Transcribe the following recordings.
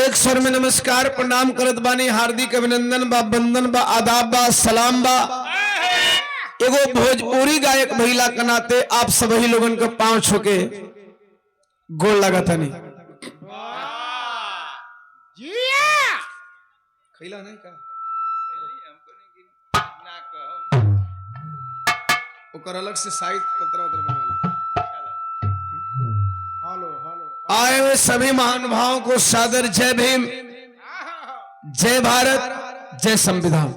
एक स्वर में नमस्कार प्रणाम करत बानी, हार्दिक अभिनंदन बा, वंदन बा, आदाब बा, सलाम बा। एगो भोजपुरी गायक महिला के नाते आप सभी लोगन के पांव छुके गोल लगा था नहीं खैला नहीं का ओकर अलग से साइड पत्र बना आए हुए सभी महानुभावों को सादर जय भीम, जय भारत, जय संविधान।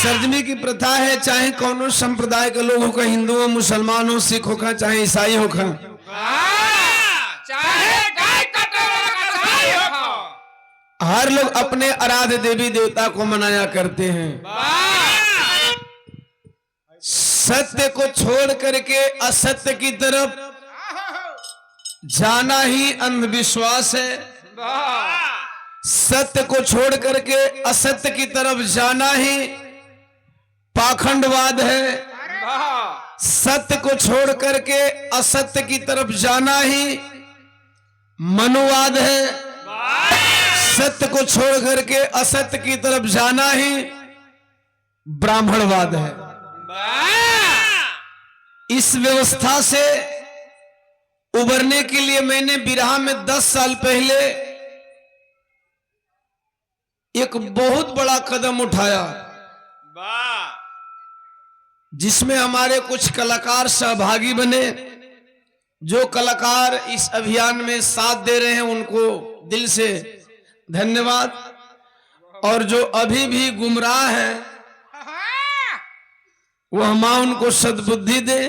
सर्जनी की प्रथा है, चाहे कौनो संप्रदाय के लोग हो, हिंदू हो, मुसलमान हो, सिख हो, चाहे ईसाई हो, हर लोग अपने आराध्य देवी देवता को मनाया करते हैं। सत्य को छोड़ करके असत्य की तरफ जाना ही अंधविश्वास है। सत्य को छोड़ करके असत्य की तरफ जाना ही पाखंडवाद है। सत्य को छोड़ करके असत्य की तरफ जाना ही मनुवाद है। सत्य को छोड़ करके असत्य की तरफ जाना ही ब्राह्मणवाद है। इस व्यवस्था से उबरने के लिए मैंने बिरहा में 10 साल पहले एक बहुत बड़ा कदम उठाया, जिसमें हमारे कुछ कलाकार सहभागी बने। जो कलाकार इस अभियान में साथ दे रहे हैं उनको दिल से धन्यवाद, और जो अभी भी गुमराह हैं वह मां उनको सद्बुद्धि दे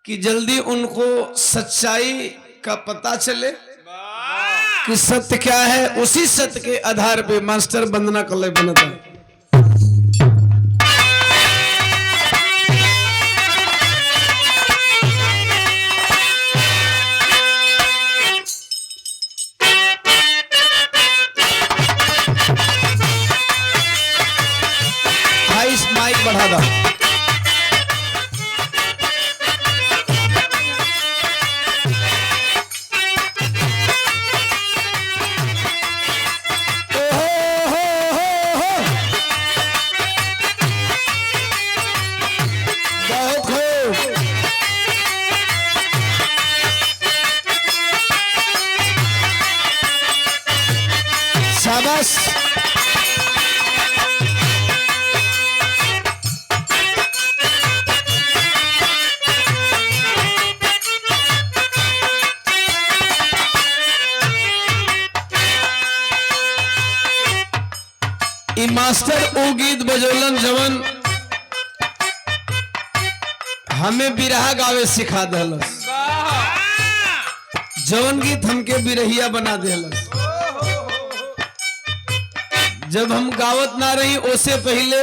कि जल्दी उनको सच्चाई का पता चले कि सत्य क्या है। उसी सत्य के आधार पे मास्टर वंदना कले बनता है। माइक बढ़ा दो। शाबाश। मास्टर ओ गीत बजोलन जवन हमें बिरहा गावे सिखा दहलस, जवन गीत हमके बिरहिया बना देहलस। जब हम गावत ना रही उससे पहले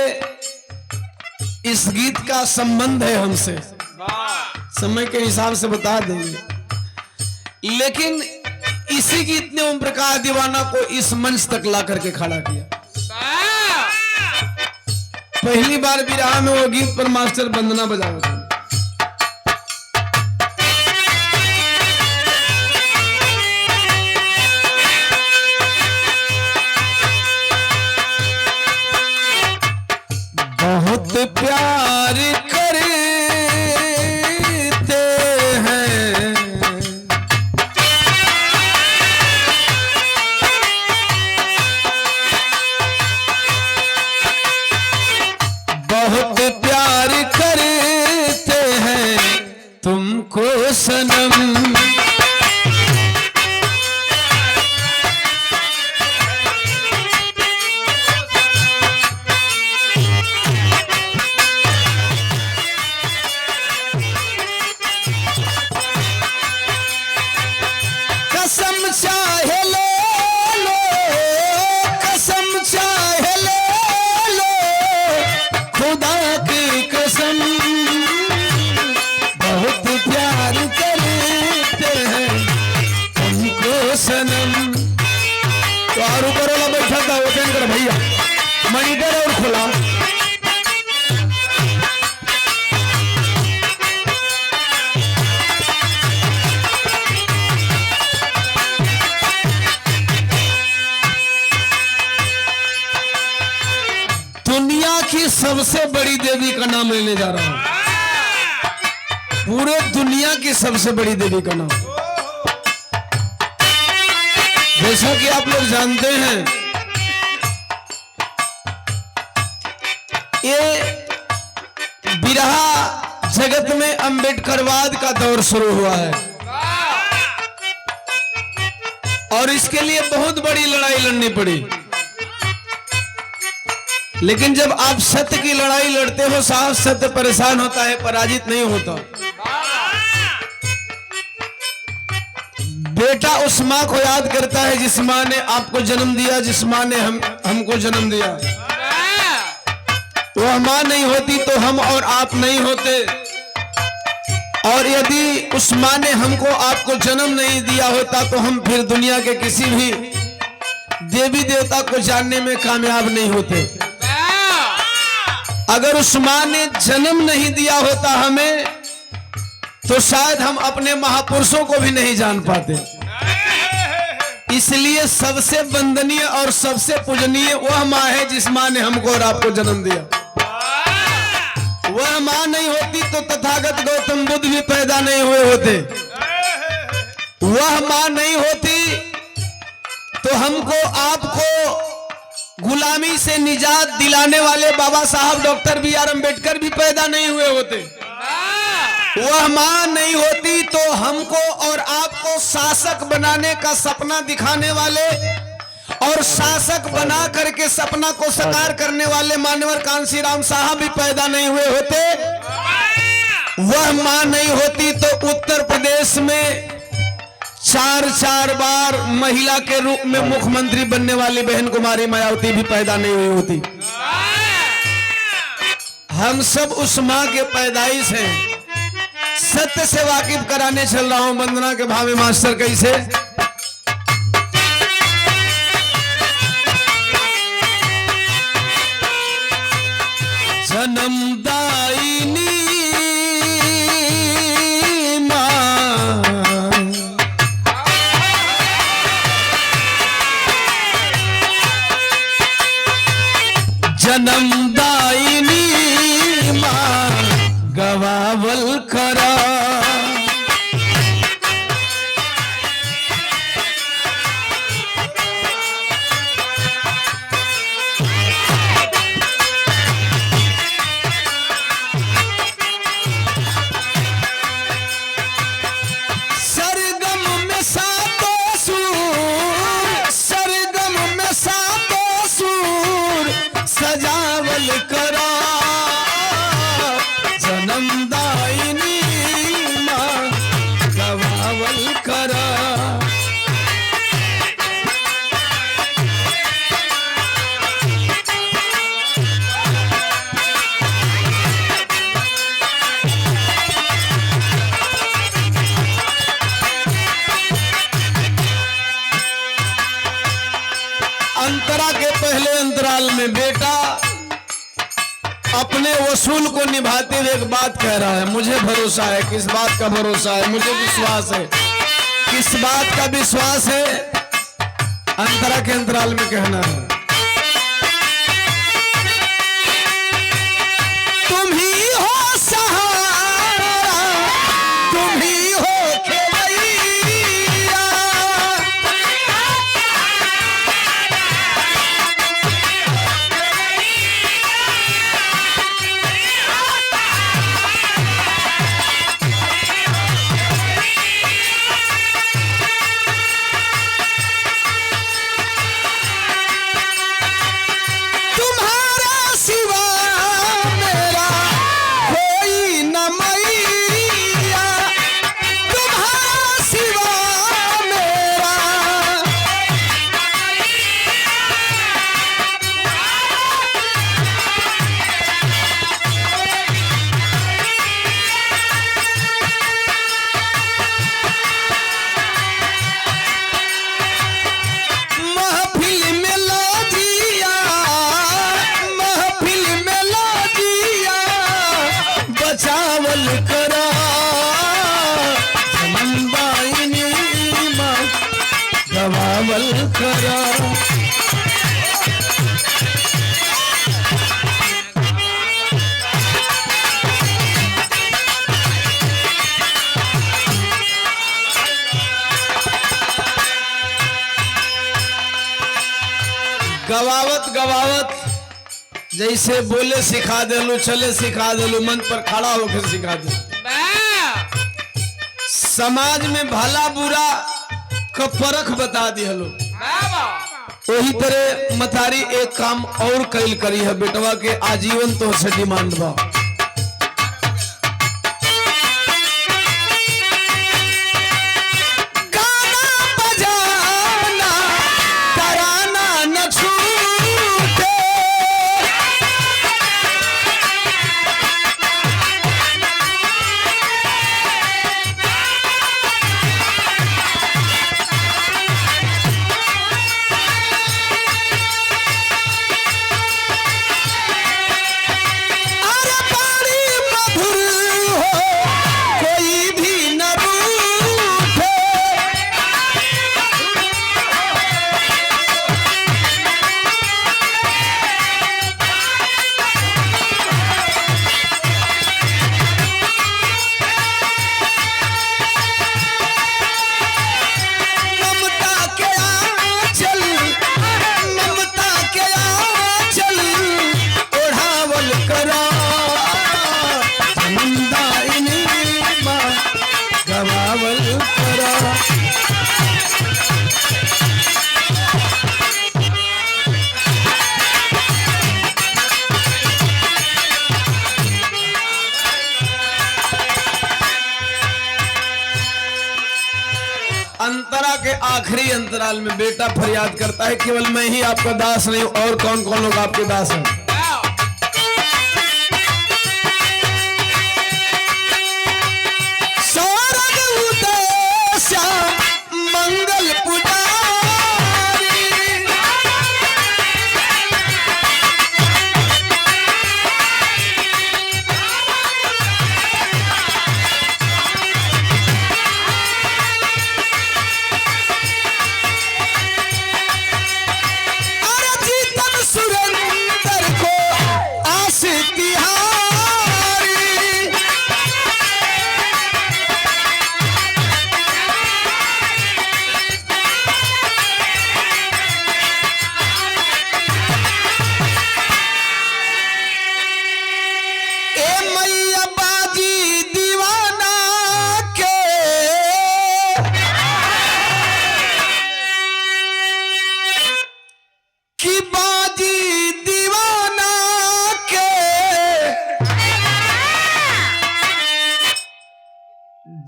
इस गीत का संबंध है हमसे, समय के हिसाब से बता देंगे। लेकिन इसी गीत ने ओम प्रकाश दीवाना को इस मंच तक ला करके खड़ा किया। पहली बार बिरहा में वो गीत पर मास्टर वंदना बजाओ। बहुत प्यार करते हैं, बहुत प्यार करते हैं तुमको सनम। कसम चाहे ले लो, कसम चाहे ले लो, खुदा की कसम। बहुत प्यार करते हैं तुमको सनम। तो और ऊपर वाला बैठा था वो टेंकर भैया मॉनिटर और खुला। सबसे बड़ी देवी का नाम लेने जा रहा हूं, पूरे दुनिया की सबसे बड़ी देवी का नाम। जैसा कि आप लोग जानते हैं, ये बिरहा जगत में अंबेडकरवाद का दौर शुरू हुआ है और इसके लिए बहुत बड़ी लड़ाई लड़नी पड़ी। लेकिन जब आप सत्य की लड़ाई लड़ते हो, साहब, सत्य परेशान होता है, पराजित नहीं होता। बेटा उस मां को याद करता है जिस मां ने आपको जन्म दिया, जिस मां ने हमको जन्म दिया। वह मां नहीं होती तो हम और आप नहीं होते, और यदि उस मां ने हमको आपको जन्म नहीं दिया होता तो हम फिर दुनिया के किसी भी देवी देवता को जानने में कामयाब नहीं होते। अगर उस मां ने जन्म नहीं दिया होता हमें, तो शायद हम अपने महापुरुषों को भी नहीं जान पाते। इसलिए सबसे वंदनीय और सबसे पूजनीय वह मां है जिस मां ने हमको और आपको जन्म दिया। वह मां नहीं होती तो तथागत गौतम बुद्ध भी पैदा नहीं हुए होते। वह मां नहीं होती तो हमको आपको गुलामी से निजात दिलाने वाले बाबा साहब डॉक्टर बी.आर. अम्बेडकर भी पैदा नहीं हुए होते। वह मां नहीं होती तो हमको और आपको शासक बनाने का सपना दिखाने वाले और शासक बना करके सपना को साकार करने वाले मानवर कांशीराम साहब भी पैदा नहीं हुए होते। वह मां नहीं होती तो उत्तर प्रदेश में 4 बार महिला के रूप में मुख्यमंत्री बनने वाली बहन कुमारी मायावती भी पैदा नहीं हुई होती। हम सब उस मां के पैदाइश हैं। सत्य से वाकिफ कराने चल रहा हूं। वंदना के भाव में मास्टर कैसे? जन्मदायिनी जन्मदायिनी मां गवावल करा। सरगम में सातों सूर, सरगम में सातों सूर सजावल करा। जन्मदायिनी मां गवावल करा। अंतरा के पहले अंतराल में बेटा अपने वसूल को निभाते हुए एक बात कह रहा है। मुझे भरोसा है। किस बात का भरोसा है? मुझे विश्वास है। किस बात का विश्वास है? अंतरा के अंतराल में कहना है, तुम ही हो सहारा, तुम ही हो खेवैया। तुम्हारा सिवा मेरा कोई न मैया, तुम्हारा सिवा मेरा। महफिल में लाजिया, महफिल में लाजिया बचावल करा। जन्मदायिनी मां गवावल करा। गवावत गवावत जैसे बोले सिखा देलू, चले सिखा देलू, मन पर खड़ा होकर सिखा दे। समाज में भला बुरा का परख बता दिहलो। वही तरह मतारी एक काम और कैल करी है बेटवा के आजीवन तो से डिमांड बा। अंतरा के आखिरी अंतराल में बेटा फरियाद करता है, केवल मैं ही आपका दास नहीं, और कौन कौन लोग आपके दास हैं। मंगल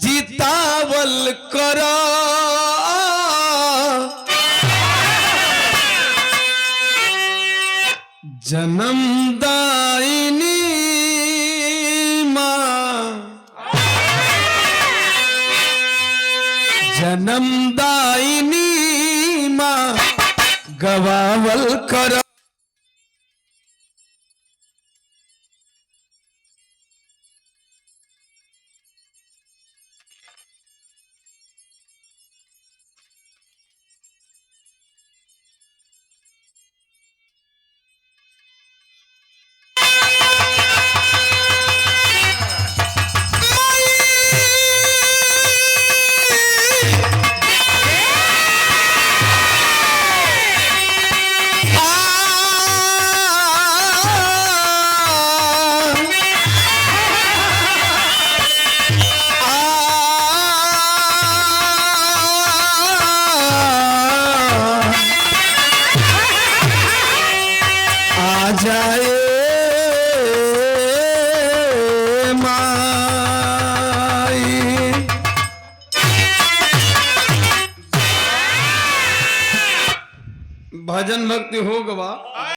जितावल करा जन्मदायिनी माँ, जन्मदायिनी माँ गवावल करा। भजन भक्ति हो गवा।